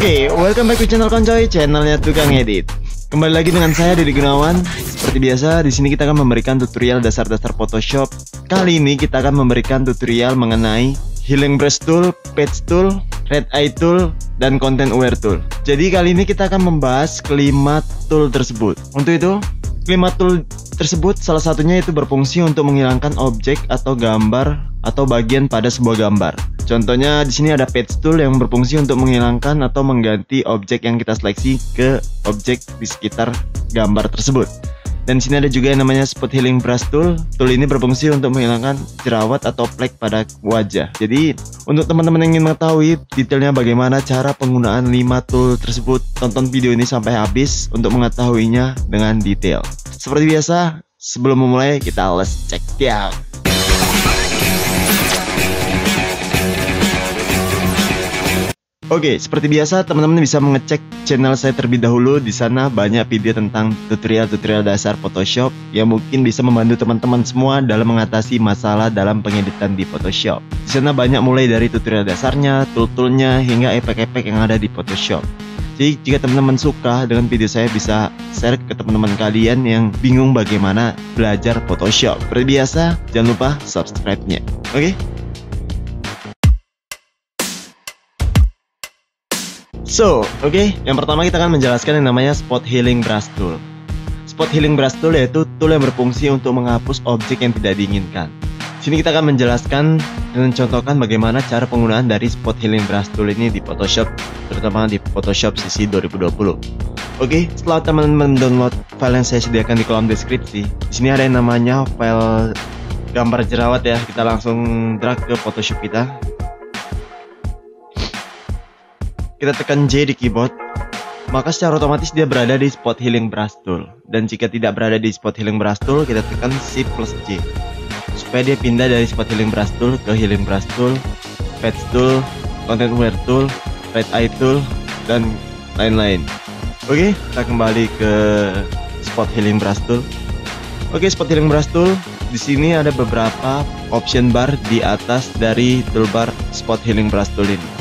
Oke, welcome back to channel Koncoy, channelnya Tukang Edit. Kembali lagi dengan saya Dedy Gunawan. Seperti biasa, di sini kita akan memberikan tutorial dasar-dasar Photoshop. Kali ini kita akan memberikan tutorial mengenai Healing Brush Tool, Patch Tool, Red Eye Tool, dan Content Aware Tool. Jadi kali ini kita akan membahas kelima tool tersebut. Untuk itu, kelima tool tersebut salah satunya itu berfungsi untuk menghilangkan objek atau gambar atau bagian pada sebuah gambar. Contohnya di sini ada Patch Tool yang berfungsi untuk menghilangkan atau mengganti objek yang kita seleksi ke objek di sekitar gambar tersebut. Dan di sini ada juga yang namanya Spot Healing Brush Tool. Tool ini berfungsi untuk menghilangkan jerawat atau flek pada wajah. Jadi untuk teman-teman yang ingin mengetahui detailnya bagaimana cara penggunaan 5 tool tersebut, tonton video ini sampai habis untuk mengetahuinya dengan detail. Seperti biasa, sebelum memulai kita let's check it out. Oke, seperti biasa teman-teman bisa mengecek channel saya terlebih dahulu. Di sana banyak video tentang tutorial-tutorial dasar Photoshop yang mungkin bisa membantu teman-teman semua dalam mengatasi masalah dalam pengeditan di Photoshop. Di sana banyak mulai dari tutorial dasarnya, tool-toolnya, hingga efek-efek yang ada di Photoshop. Jadi jika teman-teman suka dengan video saya, bisa share ke teman-teman kalian yang bingung bagaimana belajar Photoshop. Seperti biasa, jangan lupa subscribe-nya. Oke? Yang pertama kita akan menjelaskan yang namanya Spot Healing Brush Tool. Spot Healing Brush Tool yaitu tool yang berfungsi untuk menghapus objek yang tidak diinginkan. Sini kita akan menjelaskan dan mencontohkan bagaimana cara penggunaan dari Spot Healing Brush Tool ini di Photoshop, terutama di Photoshop CC 2020. Oke, setelah teman-teman download file yang saya sediakan di kolom deskripsi, di sini ada yang namanya file gambar jerawat ya. Kita langsung drag ke Photoshop kita. Kita tekan J di keyboard, maka secara otomatis dia berada di Spot Healing Brush Tool. Dan jika tidak berada di Spot Healing Brush Tool, kita tekan Shift plus J supaya dia pindah dari Spot Healing Brush Tool ke Healing Brush Tool, Patch Tool, Content Aware Tool, Red Eye Tool, dan lain-lain. Oke, kita kembali ke Spot Healing Brush Tool. Oke, Spot Healing Brush Tool, di sini ada beberapa option bar di atas dari toolbar Spot Healing Brush Tool ini.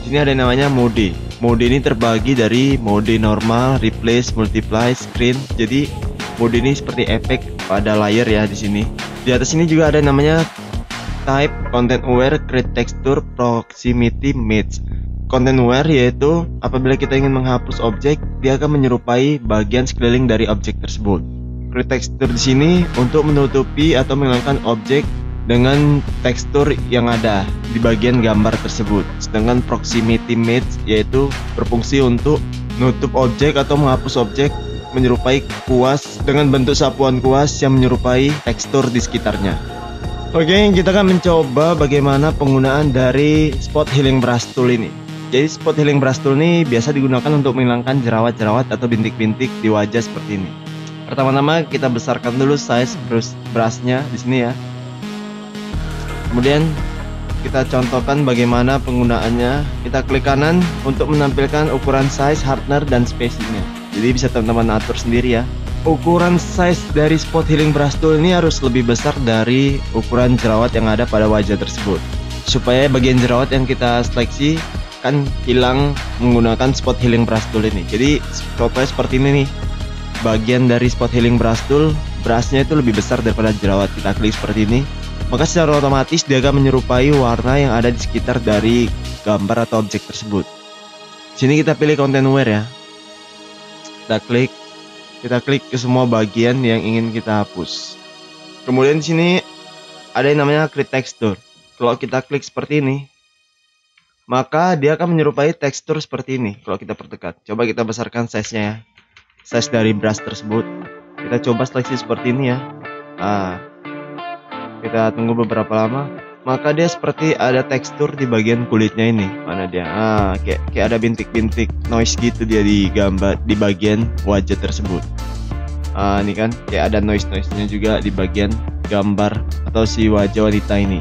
Ini ada yang namanya mode. Mode ini terbagi dari mode normal, replace, multiply, screen. Jadi mode ini seperti efek pada layer ya di sini. Di atas ini juga ada yang namanya type, content aware, create texture, proximity match. Content aware yaitu apabila kita ingin menghapus objek, dia akan menyerupai bagian sekeliling dari objek tersebut. Create texture di sini untuk menutupi atau menghilangkan objek dengan tekstur yang ada di bagian gambar tersebut. Sedangkan proximity match yaitu berfungsi untuk menutup objek atau menghapus objek menyerupai kuas dengan bentuk sapuan kuas yang menyerupai tekstur di sekitarnya. Oke, kita akan mencoba bagaimana penggunaan dari Spot Healing Brush Tool ini. Jadi Spot Healing Brush Tool ini biasa digunakan untuk menghilangkan jerawat-jerawat atau bintik-bintik di wajah seperti ini. Pertama-tama kita besarkan dulu size brushnya di sini ya. Kemudian kita contohkan bagaimana penggunaannya. Kita klik kanan untuk menampilkan ukuran size, hardness, dan spacingnya. Jadi bisa teman-teman atur sendiri ya. Ukuran size dari Spot Healing Brush Tool ini harus lebih besar dari ukuran jerawat yang ada pada wajah tersebut, supaya bagian jerawat yang kita seleksi kan hilang menggunakan Spot Healing Brush Tool ini. Jadi contohnya seperti ini nih. Bagian dari Spot Healing Brush Tool, brushnya itu lebih besar daripada jerawat. Kita klik seperti ini, maka secara otomatis dia akan menyerupai warna yang ada di sekitar dari gambar atau objek tersebut. Sini kita pilih Content Aware ya. Kita klik ke semua bagian yang ingin kita hapus. Kemudian di sini ada yang namanya Create Texture. Kalau kita klik seperti ini, maka dia akan menyerupai tekstur seperti ini. Kalau kita perdekat, coba kita besarkan size-nya ya. Size dari brush tersebut. Kita coba seleksi seperti ini ya. Kita tunggu beberapa lama, maka dia seperti ada tekstur di bagian kulitnya ini. Mana dia? Kayak ada bintik-bintik noise gitu dia di gambar di bagian wajah tersebut. Ini kan kayak ada noise-nya juga di bagian gambar atau si wajah wanita ini.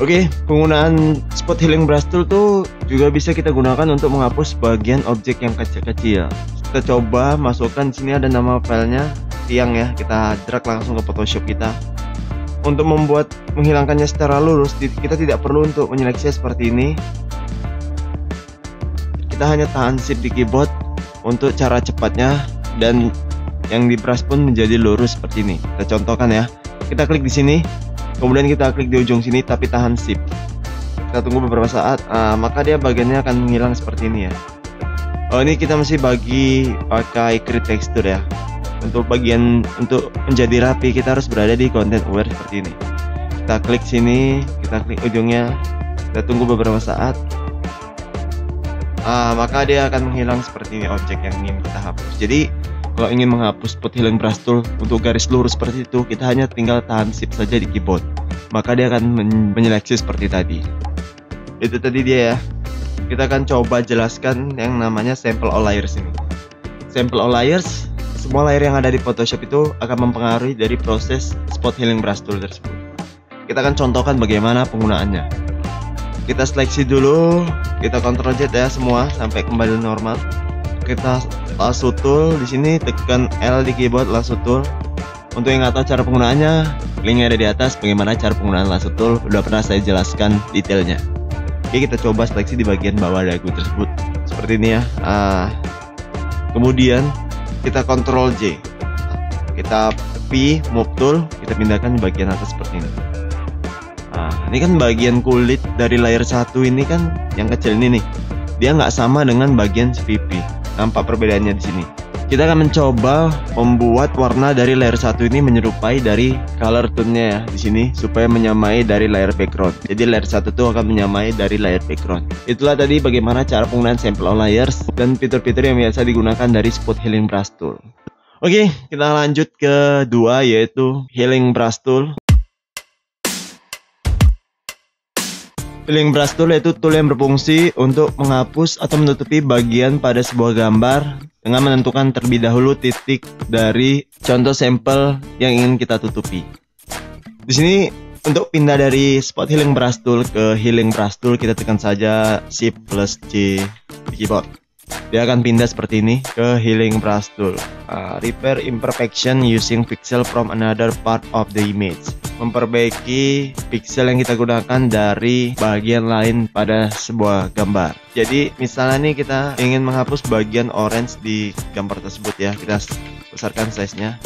Oke, penggunaan Spot Healing Brush Tool tuh juga bisa kita gunakan untuk menghapus bagian objek yang kecil-kecil. Kita coba masukkan di sini ada nama filenya tiang ya. Kita drag langsung ke Photoshop kita. Untuk menghilangkannya secara lurus, kita tidak perlu untuk menyeleksi seperti ini. kita hanya tahan shift di keyboard untuk cara cepatnya, dan yang di brush pun menjadi lurus seperti ini. Kita contohkan ya. Kita klik di sini, kemudian kita klik di ujung sini tapi tahan shift. Kita tunggu beberapa saat, maka dia bagiannya akan menghilang seperti ini ya. Oh, ini kita masih bagi pakai create texture ya. Untuk menjadi rapi kita harus berada di content aware seperti ini. Kita klik sini, kita klik ujungnya, kita tunggu beberapa saat, maka dia akan menghilang seperti ini objek yang ingin kita hapus. Jadi kalau ingin menghapus spot healing brush tool untuk garis lurus seperti itu, kita hanya tinggal tahan shift saja di keyboard, maka dia akan menyeleksi seperti tadi. Itu tadi dia ya. Kita akan coba jelaskan yang namanya sample all layers ini. Sample all layers, semua layer yang ada di Photoshop itu akan mempengaruhi dari proses spot healing brush tool tersebut. Kita akan contohkan bagaimana penggunaannya. Kita seleksi dulu, kita Ctrl Z ya semua sampai kembali normal. Kita lasso tool di sini, tekan L di keyboard lasso tool. Untuk yang nggak tahu cara penggunaannya, linknya ada di atas. Bagaimana cara penggunaan lasso tool udah pernah saya jelaskan detailnya. Oke, kita coba seleksi di bagian bawah dagu tersebut seperti ini ya. Kemudian kita Ctrl J, kita P move tool, kita pindahkan di bagian atas seperti ini. Ini kan bagian kulit dari layer 1 ini kan yang kecil ini nih, dia nggak sama dengan bagian VP. Nampak perbedaannya di sini. Kita akan mencoba membuat warna dari layer 1 ini menyerupai dari color tone-nya ya di sini, supaya menyamai dari layer background. Jadi layer 1 itu akan menyamai dari layer background. Itulah tadi bagaimana cara penggunaan sample all layers dan fitur-fitur yang biasa digunakan dari spot healing brush tool. Oke, kita lanjut ke dua, yaitu healing brush tool. Healing brush tool yaitu tool yang berfungsi untuk menghapus atau menutupi bagian pada sebuah gambar dengan menentukan terlebih dahulu titik dari contoh sampel yang ingin kita tutupi. Di sini untuk pindah dari spot healing brush tool ke healing brush tool, kita tekan saja Shift plus J di keyboard. Dia akan pindah seperti ini ke healing brush tool. Repair imperfection using pixel from another part of the image. Memperbaiki pixel yang kita gunakan dari bagian lain pada sebuah gambar. Jadi misalnya nih kita ingin menghapus bagian orange di gambar tersebut ya, kita besarkan size-nya.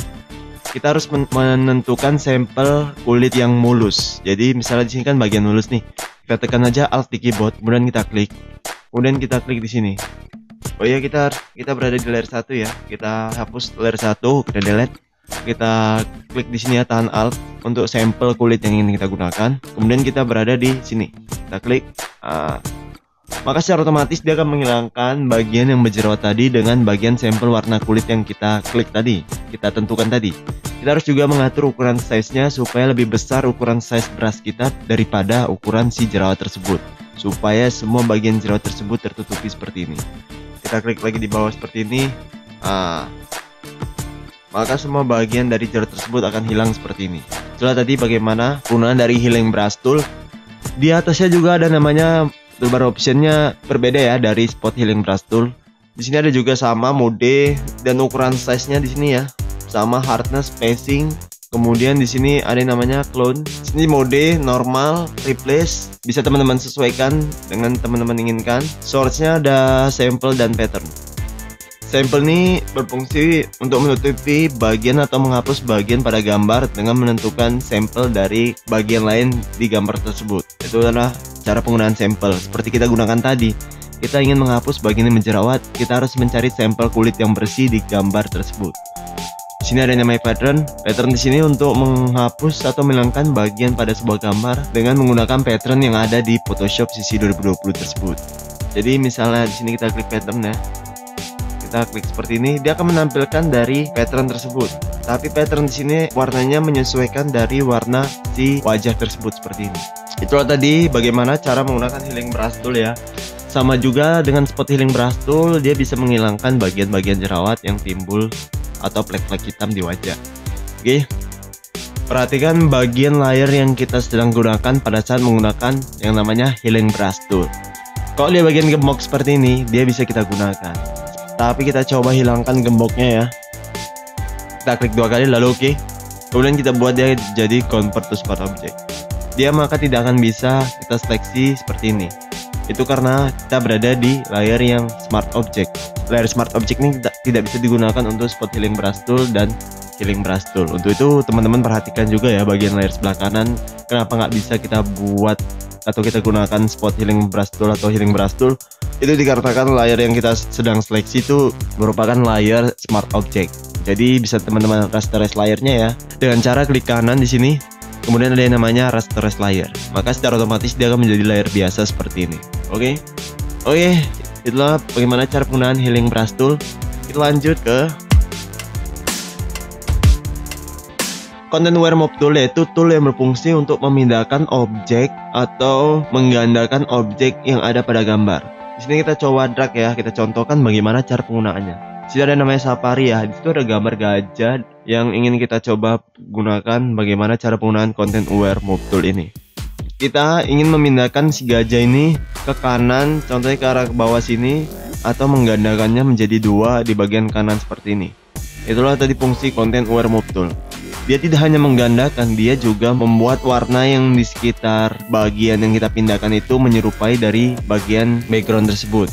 Kita harus menentukan sampel kulit yang mulus. Jadi misalnya di sini kan bagian mulus nih, kita tekan aja Alt di keyboard, kemudian kita klik, kemudian kita klik di sini. Oh iya, kita berada di layer 1 ya. Kita hapus layer 1, kita delete. Kita klik di sini ya, tahan Alt untuk sampel kulit yang ingin kita gunakan. Kemudian kita berada di sini. Kita klik. Maka secara otomatis dia akan menghilangkan bagian yang berjerawat tadi dengan bagian sampel warna kulit yang kita klik tadi, kita tentukan tadi. Kita harus juga mengatur ukuran size-nya supaya lebih besar ukuran size brush kita daripada ukuran si jerawat tersebut, supaya semua bagian jerawat tersebut tertutupi seperti ini. Kita klik lagi di bawah seperti ini, maka semua bagian dari jerawat tersebut akan hilang seperti ini. Setelah tadi bagaimana penggunaan dari healing brush tool. Di atasnya juga ada namanya toolbar optionnya berbeda ya dari spot healing brush tool. Di sini ada juga sama mode dan ukuran size-nya di sini ya, sama hardness, spacing. Kemudian di sini ada yang namanya clone. Di sini mode normal, replace, bisa teman-teman sesuaikan dengan teman-teman inginkan. Source-nya ada sample dan pattern. Sampel ini berfungsi untuk menutupi bagian atau menghapus bagian pada gambar dengan menentukan sampel dari bagian lain di gambar tersebut. Itu adalah cara penggunaan sampel. Seperti kita gunakan tadi, kita ingin menghapus bagian yang menjerawat, kita harus mencari sampel kulit yang bersih di gambar tersebut. Di sini ada yang namanya pattern. Pattern di sini untuk menghapus atau menghilangkan bagian pada sebuah gambar dengan menggunakan pattern yang ada di Photoshop sisi 2020 tersebut. Jadi misalnya di sini kita klik pattern ya. Kita klik seperti ini, dia akan menampilkan dari pattern tersebut. Tapi pattern di sini warnanya menyesuaikan dari warna si wajah tersebut seperti ini. Itulah tadi bagaimana cara menggunakan healing brush tool ya. Sama juga dengan spot healing brush tool, dia bisa menghilangkan bagian-bagian jerawat yang timbul atau flek-flek hitam di wajah. Oke, perhatikan bagian layer yang kita sedang gunakan pada saat menggunakan yang namanya healing brush tool. Kalau dia bagian gembok seperti ini, dia bisa kita gunakan. Tapi kita coba hilangkan gemboknya ya. Kita klik 2 kali lalu oke. Kemudian kita buat dia jadi convert to spot object. Dia maka tidak akan bisa kita seleksi seperti ini. Itu karena kita berada di layer yang Smart Object. Layer Smart Object ini tidak bisa digunakan untuk spot healing brush tool dan healing brush tool. Untuk itu teman-teman perhatikan juga ya bagian layer sebelah kanan, kenapa nggak bisa kita buat atau kita gunakan spot healing brush tool atau healing brush tool. Itu dikarenakan layer yang kita sedang seleksi itu merupakan layer Smart Object. Jadi bisa teman-teman rasterize layernya ya dengan cara klik kanan di sini. Kemudian ada yang namanya rasterize layer. Maka secara otomatis dia akan menjadi layer biasa seperti ini. Oke, itulah bagaimana cara penggunaan healing brush tool. Kita lanjut ke Content Aware Mob Tool, yaitu tool yang berfungsi untuk memindahkan objek atau menggandakan objek yang ada pada gambar. Di sini kita coba drag ya, kita contohkan bagaimana cara penggunaannya. Di sini ada namanya Safari ya, di situ ada gambar gajah yang ingin kita coba gunakan bagaimana cara penggunaan Content Aware Mob Tool ini. Kita ingin memindahkan si gajah ini ke kanan, contohnya ke arah bawah sini, atau menggandakannya menjadi dua di bagian kanan seperti ini. Itulah tadi fungsi Content Aware Mob Tool. Dia tidak hanya menggandakan, dia juga membuat warna yang di sekitar bagian yang kita pindahkan itu menyerupai dari bagian background tersebut,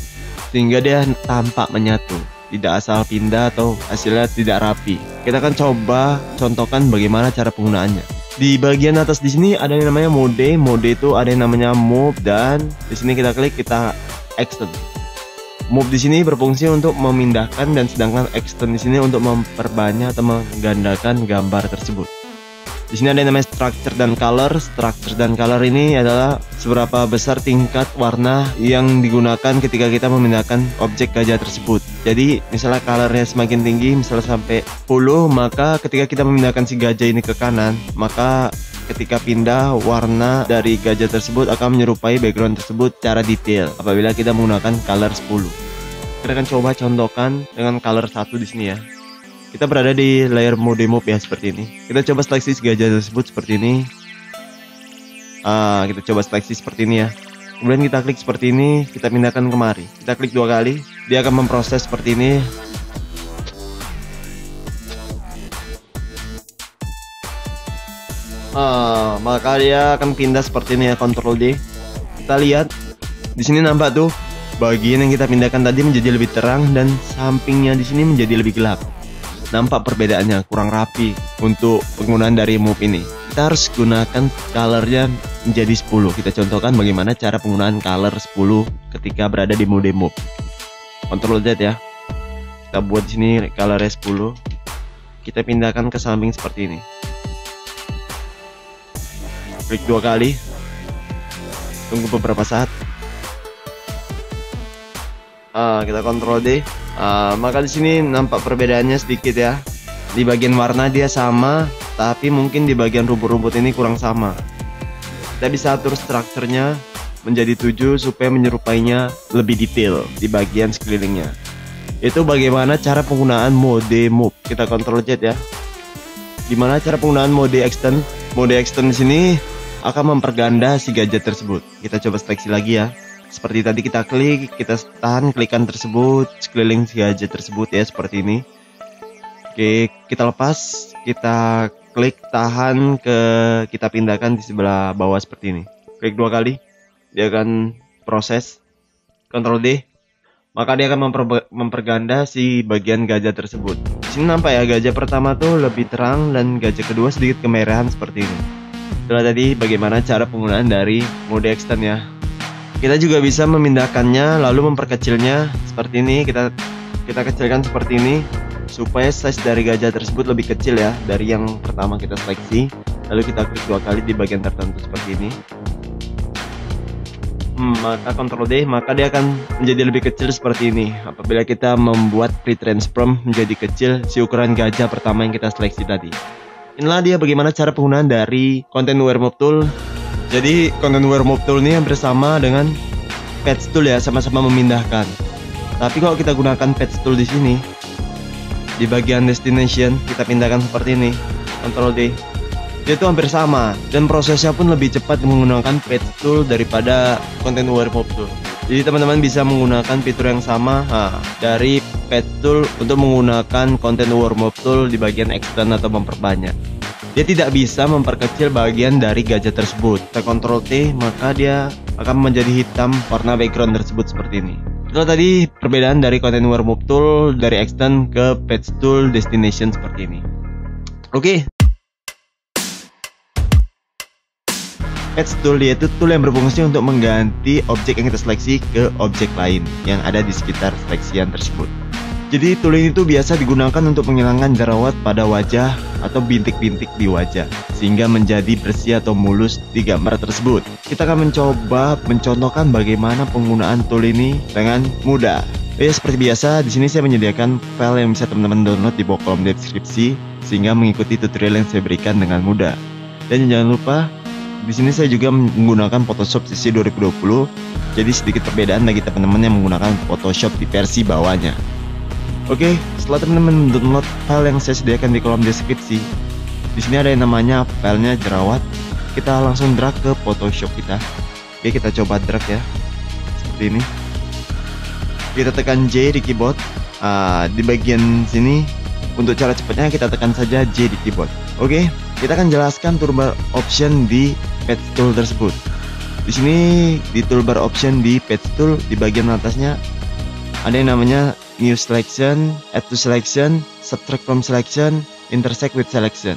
sehingga dia tampak menyatu, tidak asal pindah atau hasilnya tidak rapi. Kita akan coba contohkan bagaimana cara penggunaannya. Di bagian atas di sini ada yang namanya mode itu ada yang namanya move, dan di sini kita klik, kita extend. Move di sini berfungsi untuk memindahkan, dan sedangkan extend di sini untuk memperbanyak atau menggandakan gambar tersebut. Di sini ada yang namanya structure dan color. Structure dan color ini adalah seberapa besar tingkat warna yang digunakan ketika kita memindahkan objek gajah tersebut. Jadi misalnya colornya semakin tinggi, misalnya sampai 10, maka ketika kita memindahkan si gajah ini ke kanan, maka ketika pindah warna dari gajah tersebut akan menyerupai background tersebut secara detail apabila kita menggunakan color 10. Kita akan coba contohkan dengan color 1 di sini ya. Kita berada di layer mode move ya, seperti ini. Kita coba seleksi gajah tersebut seperti ini. Kita coba seleksi seperti ini ya. Kemudian kita klik seperti ini, kita pindahkan kemari. Kita klik 2 kali, dia akan memproses seperti ini. Maka dia akan pindah seperti ini ya, Ctrl D. Kita lihat di sini nampak tuh bagian yang kita pindahkan tadi menjadi lebih terang dan sampingnya di sini menjadi lebih gelap. Nampak perbedaannya, kurang rapi untuk penggunaan dari move ini. Kita harus gunakan colornya menjadi 10. Kita contohkan bagaimana cara penggunaan color 10 ketika berada di mode move. Ctrl Z ya. Kita buat di sini colornya 10. Kita pindahkan ke samping seperti ini. Klik 2 kali. Tunggu beberapa saat. Kita Ctrl D. Maka di sini nampak perbedaannya sedikit ya. Di bagian warna dia sama, tapi mungkin di bagian rumput-rumput ini kurang sama. Kita bisa atur strukturnya menjadi 7 supaya menyerupainya lebih detail di bagian sekelilingnya. Itu bagaimana cara penggunaan mode move. Kita Ctrl Z ya. Gimana cara penggunaan mode extend? Mode extend di sini akan memperganda si gajah tersebut. Kita coba seleksi lagi ya. Seperti tadi kita klik, kita tahan klikan tersebut sekeliling si gajah tersebut ya, seperti ini. Oke, kita lepas, kita klik tahan kita pindahkan di sebelah bawah seperti ini. Klik 2 kali, dia akan proses. Ctrl D, maka dia akan memperganda si bagian gajah tersebut. Di sini nampak ya, gajah pertama tuh lebih terang dan gajah kedua sedikit kemerahan seperti ini. Itulah tadi bagaimana cara penggunaan dari mode extend ya. Kita juga bisa memindahkannya lalu memperkecilnya seperti ini. Kita kecilkan seperti ini supaya size dari gajah tersebut lebih kecil ya dari yang pertama kita seleksi. Lalu kita klik 2 kali di bagian tertentu seperti ini. Maka Ctrl D, maka dia akan menjadi lebih kecil seperti ini apabila kita membuat pre-transform menjadi kecil si ukuran gajah pertama yang kita seleksi tadi. Inilah dia bagaimana cara penggunaan dari Content Aware Mob Tool. Jadi Content Aware Mob Tool ini hampir sama dengan Patch Tool ya, sama-sama memindahkan. Tapi kalau kita gunakan Patch Tool di sini, di bagian destination kita pindahkan seperti ini, Ctrl D. Dia itu hampir sama dan prosesnya pun lebih cepat menggunakan Patch Tool daripada Content Aware Mob Tool. Jadi teman-teman bisa menggunakan fitur yang sama dari Patch Tool untuk menggunakan Content Aware Mob Tool di bagian extend atau memperbanyak. Dia tidak bisa memperkecil bagian dari gajah tersebut. Kita Ctrl T, maka dia akan menjadi hitam warna background tersebut seperti ini. Itulah tadi perbedaan dari Content Aware Move Tool dari Extend ke Patch Tool Destination seperti ini. Oke. Patch Tool yaitu tool yang berfungsi untuk mengganti objek yang kita seleksi ke objek lain yang ada di sekitar seleksian tersebut. Jadi tool ini tuh biasa digunakan untuk menghilangkan jerawat pada wajah atau bintik-bintik di wajah sehingga menjadi bersih atau mulus di gambar tersebut. Kita akan mencoba mencontohkan bagaimana penggunaan tool ini dengan mudah. Seperti biasa, di sini saya menyediakan file yang bisa teman-teman download di bawah kolom deskripsi sehingga mengikuti tutorial yang saya berikan dengan mudah. Dan jangan lupa, di sini saya juga menggunakan Photoshop CC 2020. Jadi sedikit perbedaan bagi teman-teman yang menggunakan Photoshop di versi bawahnya. Oke, setelah teman-teman download file yang saya sediakan di kolom deskripsi, di sini ada yang namanya filenya jerawat. Kita langsung drag ke Photoshop kita. Oke, kita coba drag ya, seperti ini. Kita tekan J di keyboard. Di bagian sini, untuk cara cepatnya kita tekan saja J di keyboard. Oke, kita akan jelaskan toolbar option di Patch Tool tersebut. Di sini di toolbar option di Patch Tool di bagian atasnya ada yang namanya New Selection, Add to Selection, Subtract from Selection, Intersect with Selection.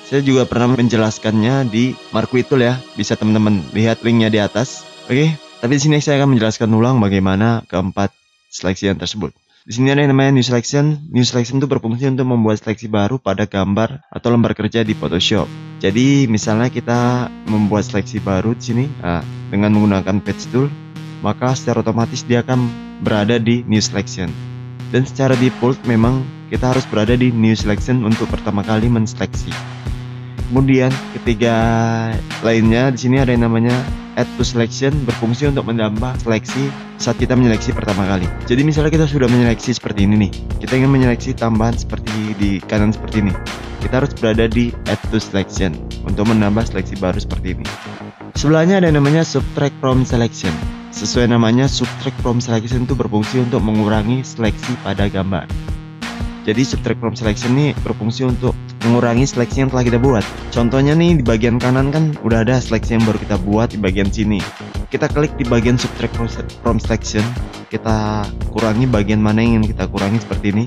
Saya juga pernah menjelaskannya di Marquee Tool ya, bisa teman-teman lihat linknya di atas. Oke, tapi di sini saya akan menjelaskan ulang bagaimana keempat seleksian tersebut. Di sini ada yang namanya New Selection. New Selection itu berfungsi untuk membuat seleksi baru pada gambar atau lembar kerja di Photoshop. Jadi misalnya kita membuat seleksi baru di sini dengan menggunakan Patch Tool, maka secara otomatis dia akan berada di New Selection. Dan secara default memang kita harus berada di New Selection untuk pertama kali menseleksi. Kemudian ketiga lainnya di sini ada yang namanya Add to Selection, berfungsi untuk menambah seleksi saat kita menyeleksi pertama kali. Jadi misalnya kita sudah menyeleksi seperti ini nih, kita ingin menyeleksi tambahan seperti di kanan seperti ini, kita harus berada di Add to Selection untuk menambah seleksi baru seperti ini. Sebelahnya ada yang namanya Subtract from Selection. Sesuai namanya, Subtract from Selection itu berfungsi untuk mengurangi seleksi pada gambar. Jadi Subtract from Selection ini berfungsi untuk mengurangi seleksi yang telah kita buat. Contohnya nih di bagian kanan kan udah ada seleksi yang baru kita buat di bagian sini. Kita klik di bagian Subtract from Selection, kita kurangi bagian mana yang ingin kita kurangi seperti ini.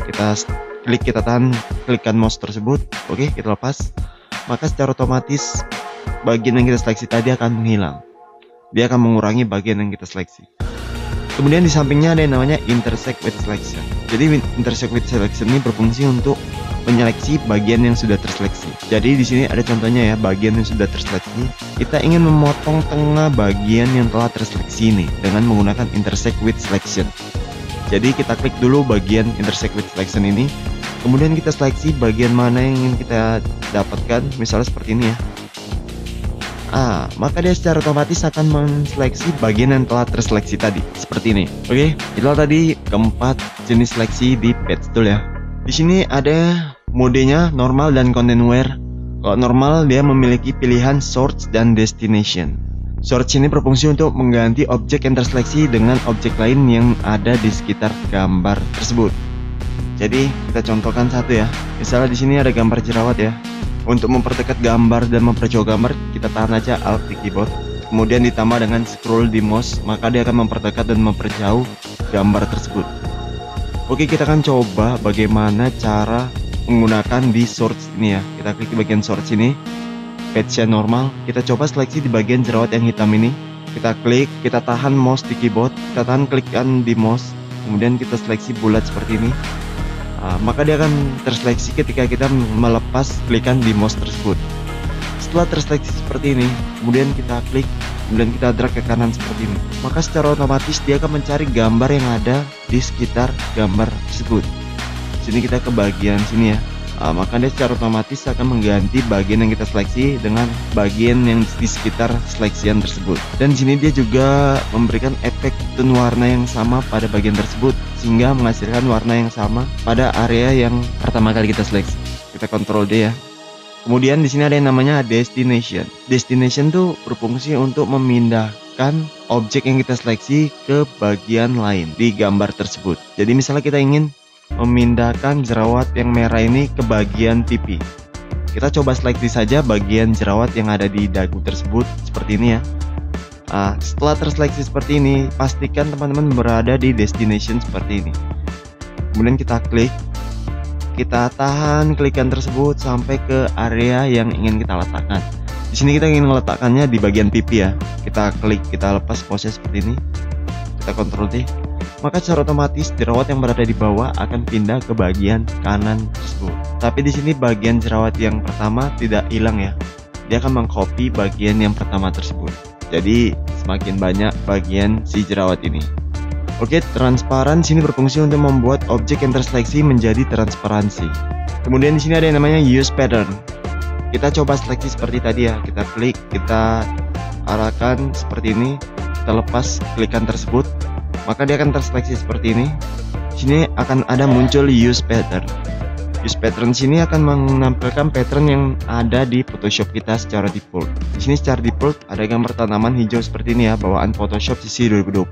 Kita klik, kita tahan, klikkan mouse tersebut. Oke, kita lepas. Maka secara otomatis bagian yang kita seleksi tadi akan menghilang. Dia akan mengurangi bagian yang kita seleksi. Kemudian di sampingnya ada yang namanya Intersect with Selection. Jadi Intersect with Selection ini berfungsi untuk menyeleksi bagian yang sudah terseleksi. Jadi di sini ada contohnya ya, bagian yang sudah terseleksi. Kita ingin memotong tengah bagian yang telah terseleksi ini dengan menggunakan Intersect with Selection. Jadi kita klik dulu bagian Intersect with Selection ini. Kemudian kita seleksi bagian mana yang ingin kita dapatkan. Misalnya seperti ini ya. Maka dia secara otomatis akan menseleksi bagian yang telah terseleksi tadi, seperti ini. Oke, itulah tadi keempat jenis seleksi di Patch Tool ya. Di sini ada modenya normal dan Content Aware. Kalau normal dia memiliki pilihan Source dan Destination. Source ini berfungsi untuk mengganti objek yang terseleksi dengan objek lain yang ada di sekitar gambar tersebut. Jadi kita contohkan satu ya. Misalnya di sini ada gambar jerawat ya. Untuk memperdekat gambar dan memperjauh gambar, kita tahan aja Alt di keyboard. Kemudian ditambah dengan scroll di mouse, maka dia akan memperdekat dan memperjauh gambar tersebut. Oke, kita akan coba bagaimana cara menggunakan di source ini ya. Kita klik di bagian source ini, patch-nya normal. Kita coba seleksi di bagian jerawat yang hitam ini. Kita klik, kita tahan mouse di keyboard, kita tahan klikkan di mouse. Kemudian kita seleksi bulat seperti ini. Maka dia akan terseleksi ketika kita melepas klikan di mouse tersebut. Setelah terseleksi seperti ini, kemudian kita klik, kemudian kita drag ke kanan seperti ini, maka secara otomatis dia akan mencari gambar yang ada di sekitar gambar tersebut. Sini kita ke bagian sini ya. Maka dia secara otomatis akan mengganti bagian yang kita seleksi dengan bagian yang di sekitar seleksian tersebut. Dan di sini dia juga memberikan efek tone warna yang sama pada bagian tersebut sehingga menghasilkan warna yang sama pada area yang pertama kali kita seleksi. Kita kontrol D ya. Kemudian di sini ada yang namanya Destination. Destination tuh berfungsi untuk memindahkan objek yang kita seleksi ke bagian lain di gambar tersebut. Jadi misalnya kita ingin memindahkan jerawat yang merah ini ke bagian pipi. Kita coba seleksi saja bagian jerawat yang ada di dagu tersebut seperti ini ya. Setelah terseleksi seperti ini, pastikan teman-teman berada di destination seperti ini. Kemudian kita klik, kita tahan klikan tersebut sampai ke area yang ingin kita letakkan. Di sini kita ingin meletakkannya di bagian pipi ya. Kita klik, kita lepas pose seperti ini. Kita Ctrl D. Maka secara otomatis jerawat yang berada di bawah akan pindah ke bagian kanan tersebut. Tapi di sini bagian jerawat yang pertama tidak hilang ya. Dia akan mengcopy bagian yang pertama tersebut. Jadi semakin banyak bagian si jerawat ini. Oke, transparan sini berfungsi untuk membuat objek yang terseleksi menjadi transparansi. Kemudian di sini ada yang namanya use pattern. Kita coba seleksi seperti tadi ya. Kita klik, kita arahkan seperti ini. Kita lepas klikan tersebut, maka dia akan terseleksi seperti ini. Di sini akan ada muncul use pattern. Use pattern sini akan menampilkan pattern yang ada di Photoshop kita secara default. Di sini secara default ada gambar tanaman hijau seperti ini ya, bawaan Photoshop sisi 2020.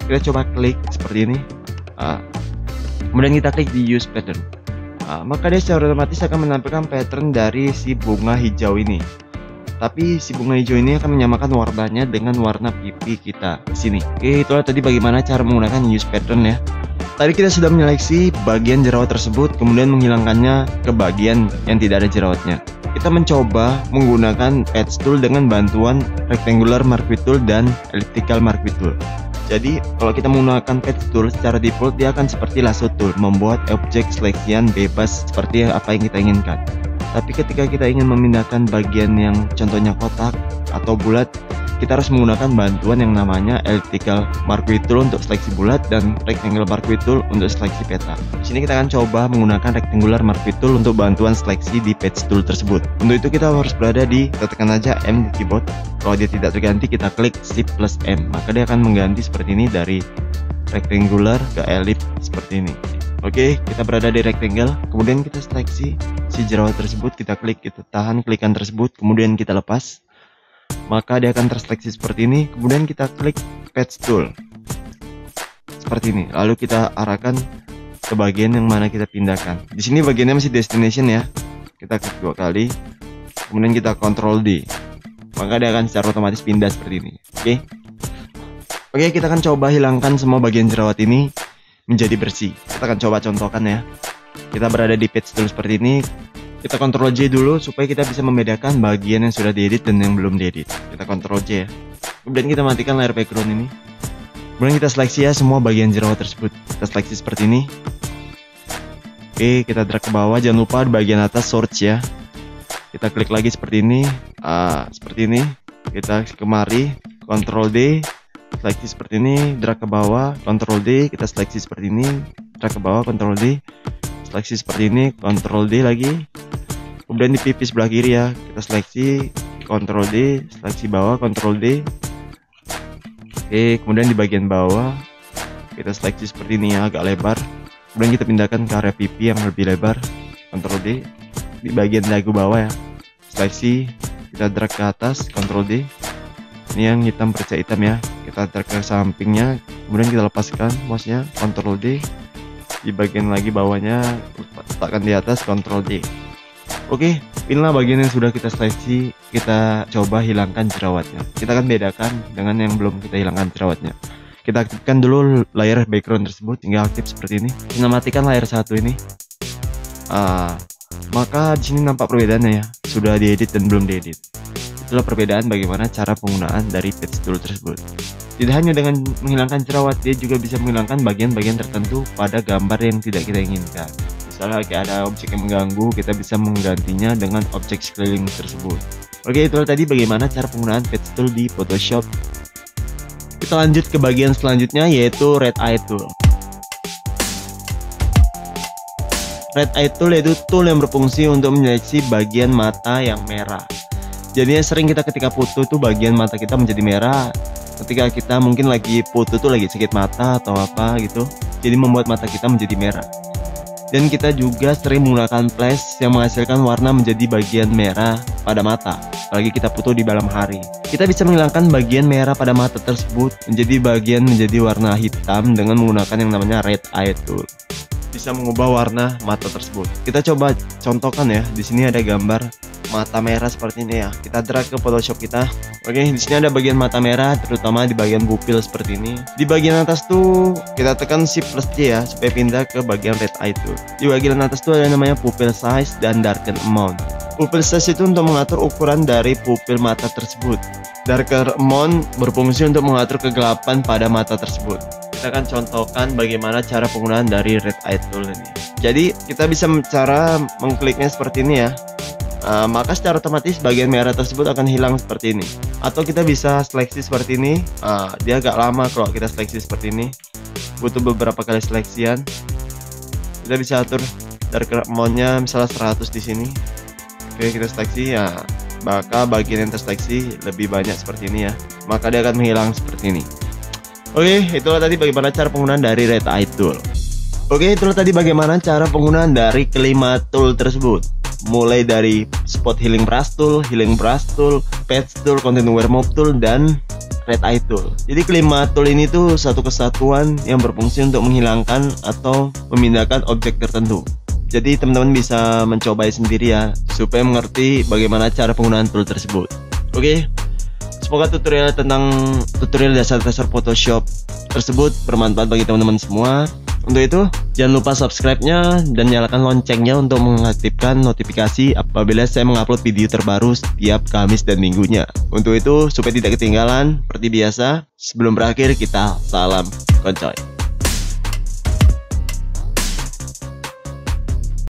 Kita coba klik seperti ini. Kemudian kita klik di use pattern. Maka dia secara otomatis akan menampilkan pattern dari si bunga hijau ini. Tapi si bunga hijau ini akan menyamakan warnanya dengan warna pipi kita di sini. Oke, itulah tadi bagaimana cara menggunakan use pattern ya. Tadi kita sudah menyeleksi bagian jerawat tersebut, kemudian menghilangkannya ke bagian yang tidak ada jerawatnya. Kita mencoba menggunakan Patch Tool dengan bantuan Rectangular Marquee Tool dan Elliptical Marquee Tool. Jadi kalau kita menggunakan Patch Tool secara default, dia akan seperti lasso tool, membuat objek seleksian bebas seperti apa yang kita inginkan. Tapi ketika kita ingin memindahkan bagian yang contohnya kotak atau bulat, kita harus menggunakan bantuan yang namanya Elliptical Marquee Tool untuk seleksi bulat dan Rectangular Marquee Tool untuk seleksi peta. Di sini kita akan coba menggunakan Rectangular Marquee Tool untuk bantuan seleksi di Patch Tool tersebut. Untuk itu kita harus berada di, kita tekan aja M di keyboard. Kalau dia tidak terganti, kita klik Shift plus M, maka dia akan mengganti seperti ini dari rectangular ke ellipse seperti ini. Oke, kita berada di rectangle, kemudian kita seleksi si jerawat tersebut, kita klik, kita tahan klikan tersebut, kemudian kita lepas, maka dia akan terseleksi seperti ini. Kemudian kita klik Patch Tool seperti ini, lalu kita arahkan ke bagian yang mana kita pindahkan. Di sini bagiannya masih destination ya. Kita klik 2 kali, kemudian kita Ctrl D, maka dia akan secara otomatis pindah seperti ini. Oke, kita akan coba hilangkan semua bagian jerawat ini menjadi bersih. Kita akan coba contohkan ya. Kita berada di Patch Tool seperti ini. Kita Ctrl J dulu supaya kita bisa membedakan bagian yang sudah diedit dan yang belum diedit. Kita Ctrl J ya. Kemudian kita matikan layar background ini. Kemudian kita seleksi ya semua bagian jerawat tersebut. Kita seleksi seperti ini. Oke, kita drag ke bawah. Jangan lupa di bagian atas search ya. Kita klik lagi seperti ini. Seperti ini. Kita kemari, Ctrl D. Seleksi seperti ini, drag ke bawah, Ctrl D, kita seleksi seperti ini, drag ke bawah, Ctrl D, seleksi seperti ini, Ctrl D lagi. Kemudian di pipi sebelah kiri ya, kita seleksi, Ctrl D, seleksi bawah, Ctrl D. Oke, kemudian di bagian bawah, kita seleksi seperti ini ya, agak lebar. Kemudian kita pindahkan ke area pipi yang lebih lebar, Ctrl D. Di bagian dagu bawah ya, seleksi, kita drag ke atas, Ctrl D. Ini yang hitam perca hitam ya, kita drag ke sampingnya, kemudian kita lepaskan mouse-nya, Ctrl D. Di bagian lagi bawahnya letakkan di atas, Ctrl D. Oke, inilah bagian yang sudah kita seleksi. Kita coba hilangkan jerawatnya. Kita akan bedakan dengan yang belum kita hilangkan jerawatnya. Kita aktifkan dulu layar background tersebut hingga aktif seperti ini. Kita matikan layar satu ini. Maka di sini nampak perbedaannya ya, sudah diedit dan belum diedit. Itulah perbedaan bagaimana cara penggunaan dari Patch Tool tersebut. Tidak hanya dengan menghilangkan jerawat, dia juga bisa menghilangkan bagian-bagian tertentu pada gambar yang tidak kita inginkan. Misalnya kayak ada objek yang mengganggu, kita bisa menggantinya dengan objek sekeliling tersebut. Oke, itulah tadi bagaimana cara penggunaan Patch Tool di Photoshop. Kita lanjut ke bagian selanjutnya, yaitu Red Eye Tool. Red Eye Tool yaitu tool yang berfungsi untuk menyeleksi bagian mata yang merah. Jadinya sering kita ketika foto tuh bagian mata kita menjadi merah. Ketika kita mungkin lagi foto tuh lagi sakit mata atau apa gitu, jadi membuat mata kita menjadi merah. Dan kita juga sering menggunakan flash yang menghasilkan warna menjadi bagian merah pada mata, apalagi kita foto di malam hari. Kita bisa menghilangkan bagian merah pada mata tersebut menjadi warna hitam dengan menggunakan yang namanya Red Eye Tool. Bisa mengubah warna mata tersebut. Kita coba contohkan ya. Di sini ada gambar mata merah seperti ini ya. Kita drag ke Photoshop kita. Oke, di sini ada bagian mata merah, terutama di bagian pupil seperti ini. Di bagian atas tuh kita tekan Shift plus J ya, supaya pindah ke bagian red eye tool. Di bagian atas tuh ada namanya pupil size dan darken amount. Pupil size itu untuk mengatur ukuran dari pupil mata tersebut. Darken amount berfungsi untuk mengatur kegelapan pada mata tersebut. Kita akan contohkan bagaimana cara penggunaan dari red eye tool ini. Jadi kita bisa cara mengkliknya seperti ini ya. Maka secara otomatis bagian merah tersebut akan hilang seperti ini. Atau kita bisa seleksi seperti ini. Dia agak lama kalau kita seleksi seperti ini, butuh beberapa kali seleksian. Kita bisa atur darken amount-nya misalnya 100 di sini. Oke, kita seleksi ya, maka bagian yang terseleksi lebih banyak seperti ini ya, maka dia akan menghilang seperti ini. Oke, itulah tadi bagaimana cara penggunaan dari red eye tool. Oke, itulah tadi bagaimana cara penggunaan dari kelima tool tersebut. Mulai dari spot healing brush tool, patch tool, content aware move tool, dan red eye tool. Jadi kelima tool ini tuh satu kesatuan yang berfungsi untuk menghilangkan atau memindahkan objek tertentu. Jadi teman-teman bisa mencoba sendiri ya, supaya mengerti bagaimana cara penggunaan tool tersebut. Oke, semoga tutorial dasar-dasar Photoshop tersebut bermanfaat bagi teman-teman semua. Untuk itu, jangan lupa subscribe-nya dan nyalakan loncengnya untuk mengaktifkan notifikasi apabila saya mengupload video terbaru setiap Kamis dan Minggunya. Untuk itu, supaya tidak ketinggalan, seperti biasa, sebelum berakhir kita salam koncoy.